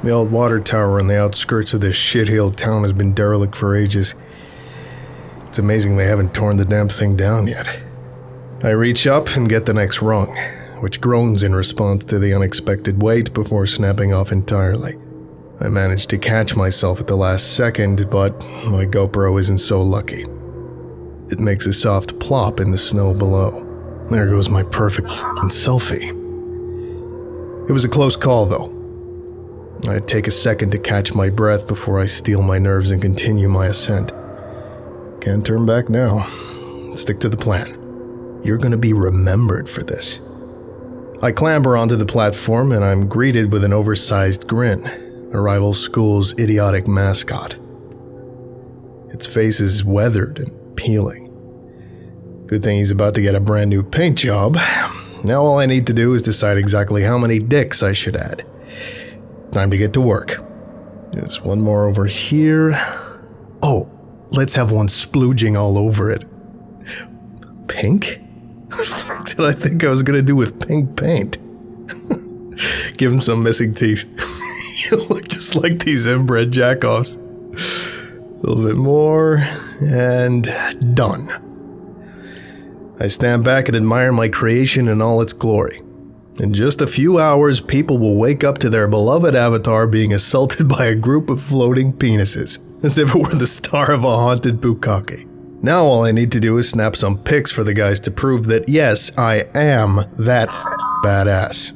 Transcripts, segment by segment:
The old water tower on the outskirts of this shit-heeled town has been derelict for ages. It's amazing they haven't torn the damn thing down yet. I reach up and get the next rung, which groans in response to the unexpected weight before snapping off entirely. I manage to catch myself at the last second, but my GoPro isn't so lucky. It makes a soft plop in the snow below. There goes my perfect selfie. It was a close call, though. I take a second to catch my breath before I steel my nerves and continue my ascent. Can't turn back now. Stick to the plan. You're gonna be remembered for this. I clamber onto the platform and I'm greeted with an oversized grin, a rival school's idiotic mascot. Its face is weathered and peeling. Good thing he's about to get a brand new paint job. Now all I need to do is decide exactly how many dicks I should add. Time to get to work. There's one more over here. Oh, let's have one splooging all over it. Pink? What did I think I was gonna do with pink paint? Give him some missing teeth. You look just like these inbred jackoffs. A little bit more, and done. I stand back and admire my creation in all its glory. In just a few hours, people will wake up to their beloved avatar being assaulted by a group of floating penises, as if it were the star of a haunted bukkake. Now all I need to do is snap some pics for the guys to prove that yes, I am that badass.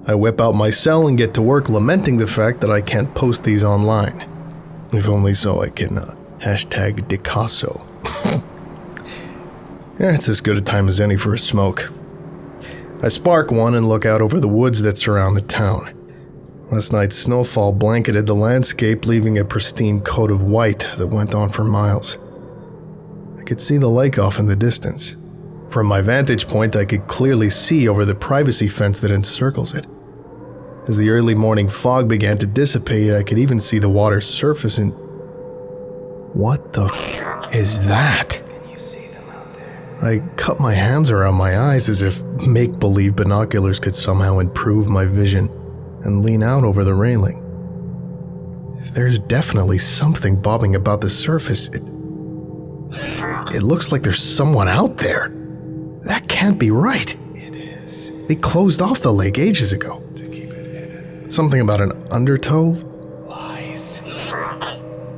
I whip out my cell and get to work lamenting the fact that I can't post these online. If only so I can hashtag Dicasso. It's as good a time as any for a smoke. I spark one and look out over the woods that surround the town. Last night's snowfall blanketed the landscape, leaving a pristine coat of white that went on for miles. I could see the lake off in the distance. From my vantage point, I could clearly see over the privacy fence that encircles it. As the early morning fog began to dissipate, I could even see the water's surface and... What the is that? I cut my hands around my eyes as if make-believe binoculars could somehow improve my vision and lean out over the railing. There's definitely something bobbing about the surface. It looks like there's someone out there. That can't be right. It is. They closed off the lake ages ago. To keep it hidden. Something about an undertow? Lies.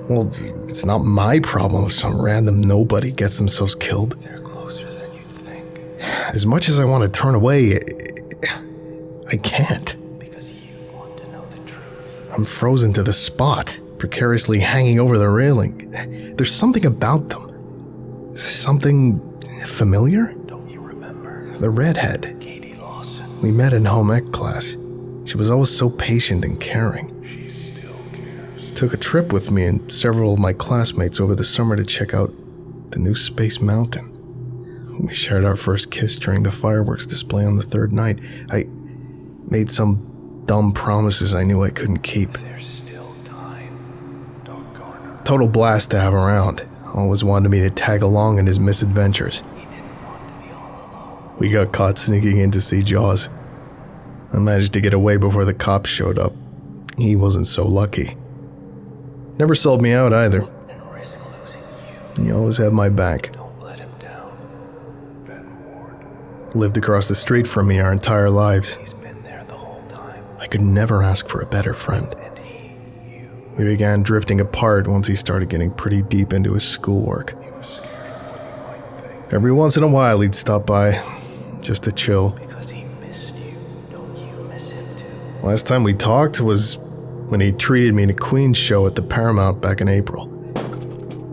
Well, it's not my problem if some random nobody gets themselves killed. They're closer than you'd think. As much as I want to turn away, I can't. Because you want to know the truth. I'm frozen to the spot, precariously hanging over the railing. There's something about them. Something familiar? Don't you remember? The redhead. Katie Lawson. We met in home ec class. She was always so patient and caring. She still cares. Took a trip with me and several of my classmates over the summer to check out the new Space Mountain. We shared our first kiss during the fireworks display on the third night. I made some dumb promises I knew I couldn't keep. There's still time. Doggone it. Total blast to have around. Always wanted me to tag along in his misadventures. He didn't want to be all alone. We got caught sneaking in to see Jaws. I managed to get away before the cops showed up. He wasn't so lucky. Never sold me out either. And risk losing you. He always had my back. Don't let him down. Been warned. Lived across the street from me our entire lives. He's been there the whole time. I could never ask for a better friend. And you. We began drifting apart once he started getting pretty deep into his schoolwork. He was scared of what you might think. Every once in a while he'd stop by, just to chill. Because he missed you. Don't you miss him too? Last time we talked was when he treated me to Queen's show at the Paramount back in April.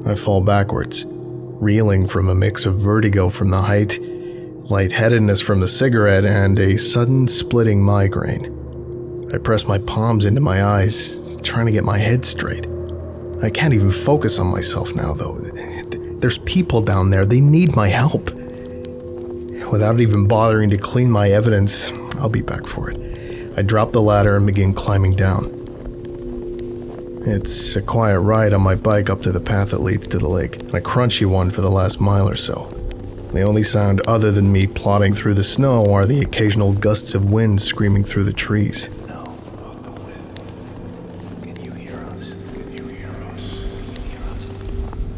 I fall backwards, reeling from a mix of vertigo from the height, lightheadedness from the cigarette, and a sudden splitting migraine. I press my palms into my eyes, trying to get my head straight. I can't even focus on myself now, though. There's people down there. They need my help. Without even bothering to clean my evidence, I'll be back for it. I drop the ladder and begin climbing down. It's a quiet ride on my bike up to the path that leads to the lake, and a crunchy one for the last mile or so. The only sound other than me plodding through the snow are the occasional gusts of wind screaming through the trees. No, not the wind.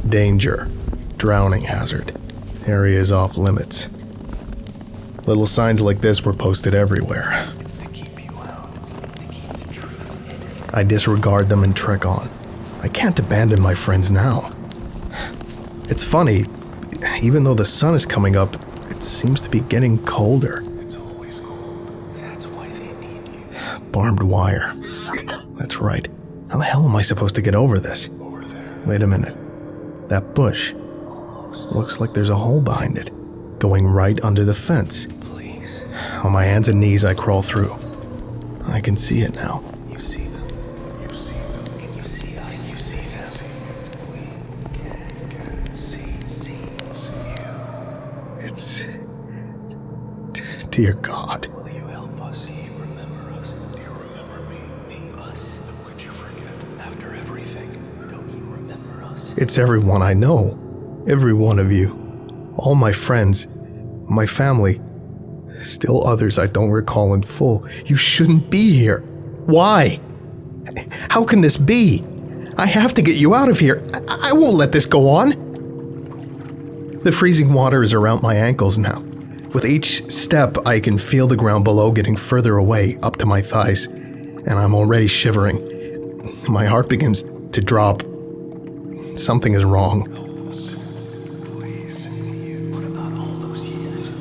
Danger. Drowning hazard. Area is off limits. Little signs like this were posted everywhere. It's to keep you out. It's to keep the truth hidden. I disregard them and trek on. I can't abandon my friends now. It's funny, even though the sun is coming up, it seems to be getting colder. It's always cold. That's why they need you. Barbed wire. That's right. How the hell am I supposed to get over this? Over there. Wait a minute. That bush. Looks like there's a hole behind it, going right under the fence. Please. On my hands and knees, I crawl through. I can see it now. You see them. You see them. Can you see us? Can you see them? We can see you. It's... Dear God. Will you help us? Do you remember us? Do you remember me? Us? How could you forget? After everything, don't you remember us? It's everyone I know. Every one of you. All my friends. My family. Still others I don't recall in full. You shouldn't be here. Why? How can this be? I have to get you out of here. I won't let this go on. The freezing water is around my ankles now. With each step, I can feel the ground below getting further away, up to my thighs, and I'm already shivering. My heart begins to drop. Something is wrong. Please. What about all those years?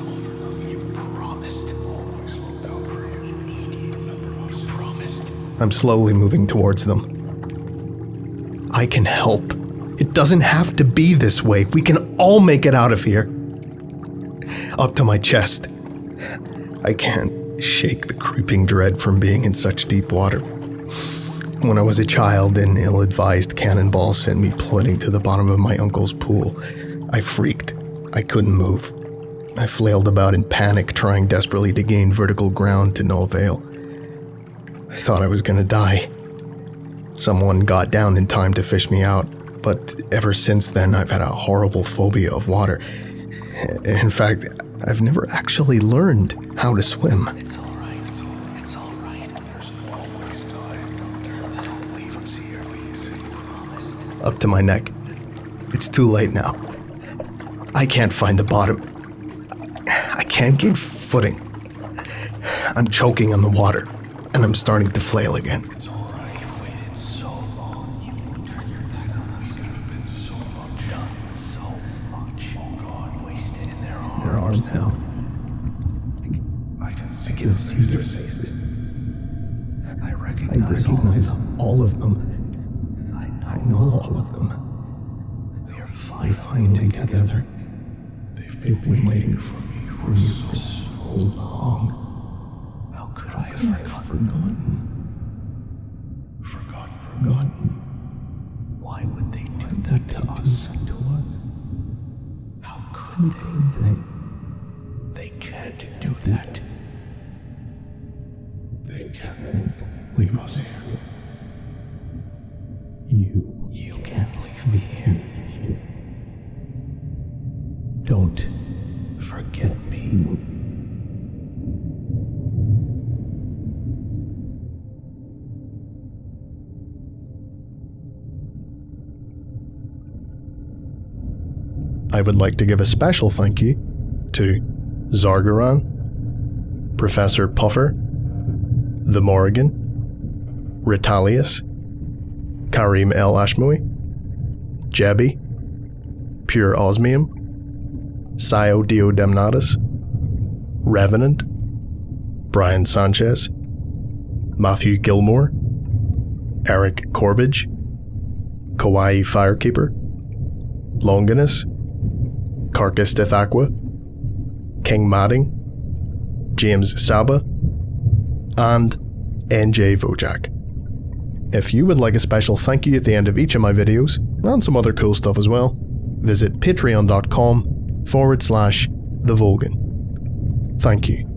You promised. Always looked out for you. We need you. Remember us. You promised. I'm slowly moving towards them. I can help. It doesn't have to be this way. We can all make it out of here. Up to my chest. I can't shake the creeping dread from being in such deep water. When I was a child, an ill-advised cannonball sent me plummeting to the bottom of my uncle's pool. I freaked. I couldn't move. I flailed about in panic, trying desperately to gain vertical ground to no avail. I thought I was gonna die. Someone got down in time to fish me out, but ever since then I've had a horrible phobia of water. In fact, I've never actually learned how to swim. It's all right. It's all right. There's always time. Don't leave us here. Please. You promised. Up to my neck. It's too late now. I can't find the bottom. I can't gain footing. I'm choking on the water, and I'm starting to flail again. It's all right. You've waited so long. You won't turn your back on us. Could have been so much. Done so much. God wasted in their arms. Their arms now. I can see their faces. I recognize all of them. I know all of them. We're finally together. They've been waiting for me for so long. How could I have forgotten? Forgotten. Why would they do that to us? How could they? They can't do that. They can't leave us here. You can't leave me here. Don't Forget me. I would like to give a special thank you to Zargaran, Professor Puffer, The Morrigan, Ritalius, Karim El Ashmoui, Jebby, Pure Osmium, Sio Diodemnatus, Revenant, Brian Sanchez, Matthew Gilmore, Eric Corbidge, Kauai Firekeeper, Longinus, Carcass Aqua, King Madding, James Saba, and NJ Vojak. If you would like a special thank you at the end of each of my videos, and some other cool stuff as well, visit patreon.com/TheVolgun. Thank you.